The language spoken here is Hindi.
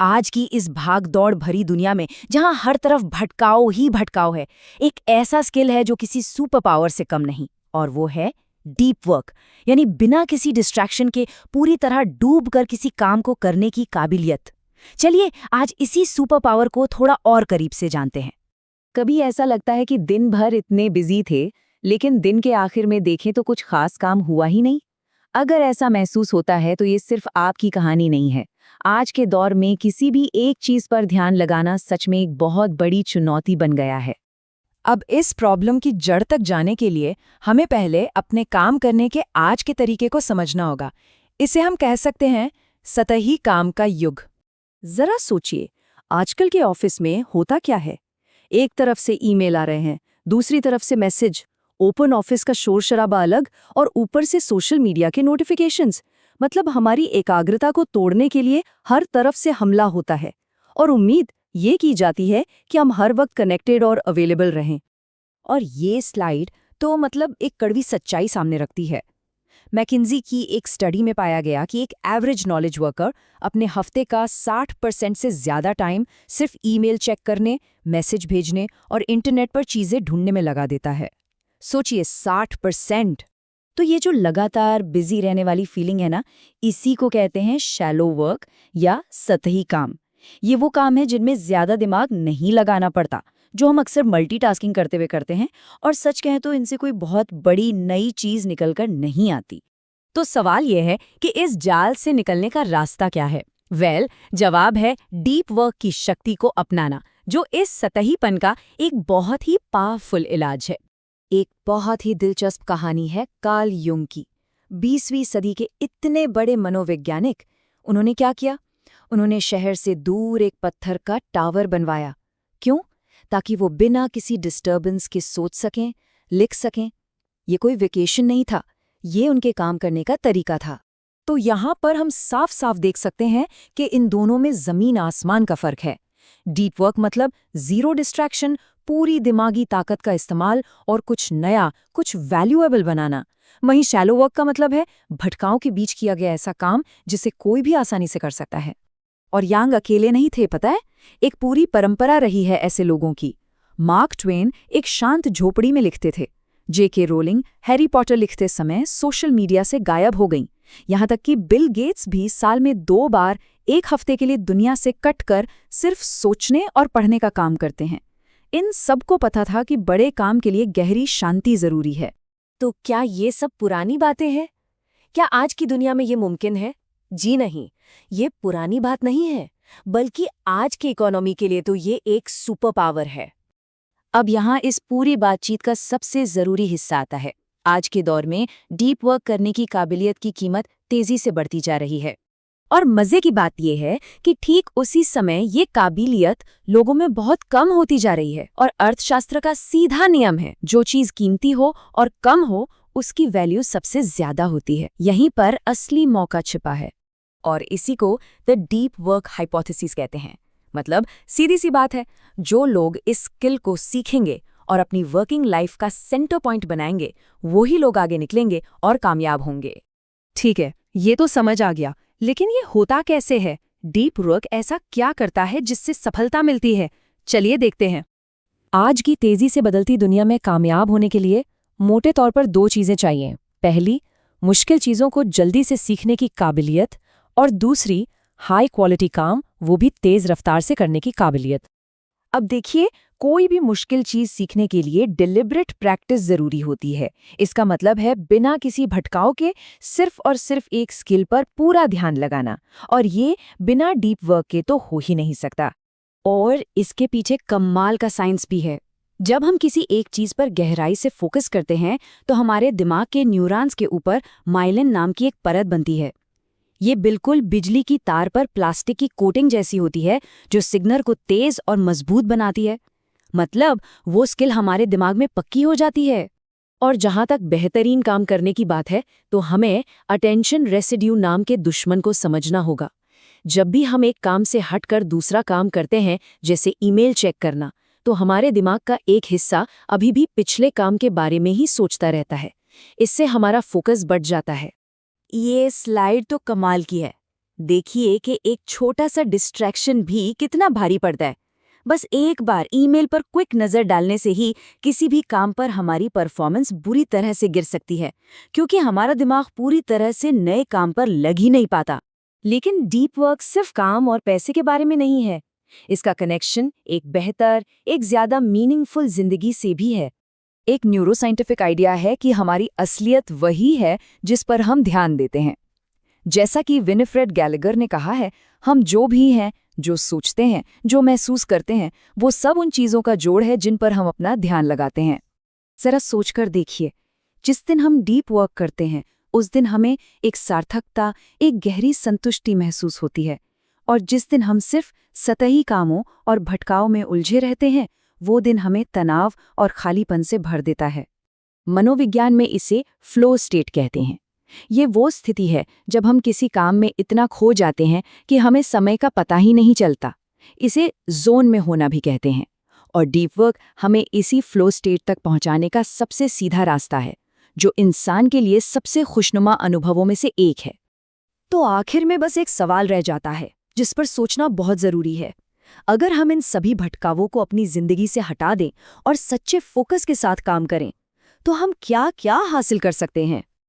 आज की इस भाग-दौड़ भरी दुनिया में जहां हर तरफ भटकाव ही भटकाव है, एक ऐसा स्किल है जो किसी सुपर पावर से कम नहीं, और वो है डीप वर्क। यानी बिना किसी डिस्ट्रैक्शन के पूरी तरह डूब कर किसी काम को करने की काबिलियत। चलिए आज इसी सुपर पावर को थोड़ा और करीब से जानते हैं। कभी ऐसा लगता है कि दिन भर इतने बिजी थे, लेकिन दिन के आखिर में देखें तो कुछ खास काम हुआ ही नहीं। अगर ऐसा महसूस होता है तो ये सिर्फ आपकी कहानी नहीं है। आज के दौर में किसी भी एक चीज पर ध्यान लगाना सच में एक बहुत बड़ी चुनौती बन गया है। अब इस प्रॉब्लम की जड़ तक जाने के लिए हमें पहले अपने काम करने के आज के तरीके को समझना होगा। इसे हम कह सकते हैं सतही काम का युग। जरा सोचिए, आजकल के ऑफिस में होता क्या है? एक तरफ से ईमेल आ रहे हैं, दूसरी तरफ से मैसेज, ओपन ऑफिस का शोर शराबा अलग, और ऊपर से सोशल मीडिया के नोटिफिकेशंस। मतलब हमारी एकाग्रता को तोड़ने के लिए हर तरफ से हमला होता है, और उम्मीद ये की जाती है कि हम हर वक्त कनेक्टेड और अवेलेबल रहें। और ये स्लाइड तो मतलब एक कड़वी सच्चाई सामने रखती है। मैकिन्जी की एक स्टडी में पाया गया कि एक एवरेज नॉलेज वर्कर अपने हफ्ते का 60% से ज़्यादा टाइम सिर्फ ईमेल चेक करने, मैसेज भेजने और इंटरनेट पर चीज़ें ढूंढने में लगा देता है। सोचिए 60%। तो ये जो लगातार बिजी रहने वाली फीलिंग है ना, इसी को कहते हैं शैलो वर्क या सतही काम। ये वो काम है जिनमें ज़्यादा दिमाग नहीं लगाना पड़ता, जो हम अक्सर मल्टीटास्किंग करते हुए करते हैं, और सच कहें तो इनसे कोई बहुत बड़ी नई चीज़ निकलकर नहीं आती। तो सवाल यह है कि इस जाल से निकलने का रास्ता क्या है? जवाब है डीप वर्क की शक्ति को अपनाना, जो इस सतहीपन का एक बहुत ही पावरफुल इलाज है। एक बहुत ही दिलचस्प कहानी है कार्ल युंग की। 20वीं सदी के इतने बड़े मनोवैज्ञानिक, उन्होंने क्या किया? उन्होंने शहर से दूर एक पत्थर का टावर बनवाया। क्यों? ताकि वो बिना किसी डिस्टर्बेंस के सोच सकें, लिख सकें। ये कोई वेकेशन नहीं था, ये उनके काम करने का तरीका था। तो यहाँ पर हम साफ साफ देख सकते हैं कि इन दोनों में जमीन आसमान का फर्क है। डीप वर्क मतलब जीरो डिस्ट्रैक्शन, पूरी दिमागी ताकत का इस्तेमाल और कुछ नया, कुछ वैल्यूएबल बनाना। वहीं शैलो वर्क का मतलब है भटकाव के बीच किया गया ऐसा काम जिसे कोई भी आसानी से कर सकता है। और यांग अकेले नहीं थे, पता है? एक पूरी परंपरा रही है ऐसे लोगों की। मार्क ट्वेन एक शांत झोपड़ी में लिखते थे। J.K. रोलिंग हैरी पॉटर लिखते समय सोशल मीडिया से गायब हो गईं। यहाँ तक कि बिल गेट्स भी साल में 2 बार एक हफ्ते के लिए दुनिया से कट कर सिर्फ सोचने और पढ़ने का काम करते हैं। इन सबको पता था कि बड़े काम के लिए गहरी शांति जरूरी है। तो क्या ये सब पुरानी बातें हैं? क्या आज की दुनिया में ये मुमकिन है? जी नहीं, ये पुरानी बात नहीं है, बल्कि आज की इकोनॉमी के लिए तो ये एक सुपर पावर है। अब यहाँ इस पूरी बातचीत का सबसे जरूरी हिस्सा आता है। आज के दौर में डीप वर्क करने की काबिलियत की कीमत तेजी से बढ़ती जा रही है। और मजे की बात यह है कि ठीक उसी समय ये काबिलियत लोगों में बहुत कम होती जा रही है। और अर्थशास्त्र का सीधा नियम है, जो चीज कीमती हो और कम हो, उसकी वैल्यू सबसे ज्यादा होती है। यहीं पर असली मौका छिपा है। और इसी को द डीप वर्क हाइपोथेसिस कहते हैं। मतलब सीधी सी बात है, जो लोग इस स्किल को सीखेंगे और अपनी वर्किंग लाइफ का सेंटर पॉइंट बनाएंगे, वही लोग आगे निकलेंगे और कामयाब होंगे। ठीक है, ये तो समझ आ गया, लेकिन ये होता कैसे है? डीप वर्क ऐसा क्या करता है जिससे सफलता मिलती है? चलिए देखते हैं। आज की तेजी से बदलती दुनिया में कामयाब होने के लिए मोटे तौर पर 2 चीजें चाहिए। पहली, मुश्किल चीजों को जल्दी से सीखने की काबिलियत, और दूसरी, हाई क्वालिटी काम, वो भी तेज रफ्तार से करने की काबिलियत। अब देखिए, कोई भी मुश्किल चीज सीखने के लिए डिलिब्रेट प्रैक्टिस जरूरी होती है। इसका मतलब है बिना किसी भटकाव के सिर्फ और सिर्फ एक स्किल पर पूरा ध्यान लगाना, और ये बिना डीप वर्क के तो हो ही नहीं सकता। और इसके पीछे कमाल का साइंस भी है। जब हम किसी एक चीज पर गहराई से फोकस करते हैं तो हमारे दिमाग के न्यूरॉन्स के ऊपर माइलिन नाम की एक परत बनती है। ये बिल्कुल बिजली की तार पर प्लास्टिक की कोटिंग जैसी होती है, जो सिग्नल को तेज और मजबूत बनाती है। मतलब वो स्किल हमारे दिमाग में पक्की हो जाती है। और जहां तक बेहतरीन काम करने की बात है, तो हमें अटेंशन रेसिड्यू नाम के दुश्मन को समझना होगा। जब भी हम एक काम से हटकर दूसरा काम करते हैं, जैसे ईमेल चेक करना, तो हमारे दिमाग का एक हिस्सा अभी भी पिछले काम के बारे में ही सोचता रहता है। इससे हमारा फोकस बढ़ जाता है। ये स्लाइड तो कमाल की है। देखिए कि एक छोटा सा डिस्ट्रैक्शन भी कितना भारी पड़ता है। बस एक बार ईमेल पर क्विक नज़र डालने से ही किसी भी काम पर हमारी परफॉर्मेंस बुरी तरह से गिर सकती है, क्योंकि हमारा दिमाग पूरी तरह से नए काम पर लग ही नहीं पाता। लेकिन डीप वर्क सिर्फ काम और पैसे के बारे में नहीं है। इसका कनेक्शन एक बेहतर, एक ज्यादा मीनिंगफुल जिंदगी से भी है। एक न्यूरोसाइंटिफिक आइडिया है कि हमारी असलियत वही है जिस पर हम ध्यान देते हैं। जैसा कि विनिफ्रेड गैलेगर ने कहा है, हम जो भी हैं, जो सोचते हैं, जो महसूस करते हैं, वो सब उन चीज़ों का जोड़ है जिन पर हम अपना ध्यान लगाते हैं। जरा सोचकर देखिए, जिस दिन हम डीप वर्क करते हैं उस दिन हमें एक सार्थकता, एक गहरी संतुष्टि महसूस होती है, और जिस दिन हम सिर्फ सतही कामों और भटकाव में उलझे रहते हैं वो दिन हमें तनाव और खालीपन से भर देता है। मनोविज्ञान में इसे फ्लो स्टेट कहते हैं। ये वो स्थिति है जब हम किसी काम में इतना खो जाते हैं कि हमें समय का पता ही नहीं चलता। इसे जोन में होना भी कहते हैं, और डीप वर्क हमें इसी फ्लो स्टेट तक पहुंचाने का सबसे सीधा रास्ता है, जो इंसान के लिए सबसे खुशनुमा अनुभवों में से एक है। तो आखिर में बस एक सवाल रह जाता है जिस पर सोचना बहुत जरूरी है। अगर हम इन सभी भटकावों को अपनी जिंदगी से हटा दें और सच्चे फोकस के साथ काम करें, तो हम क्या क्या हासिल कर सकते हैं?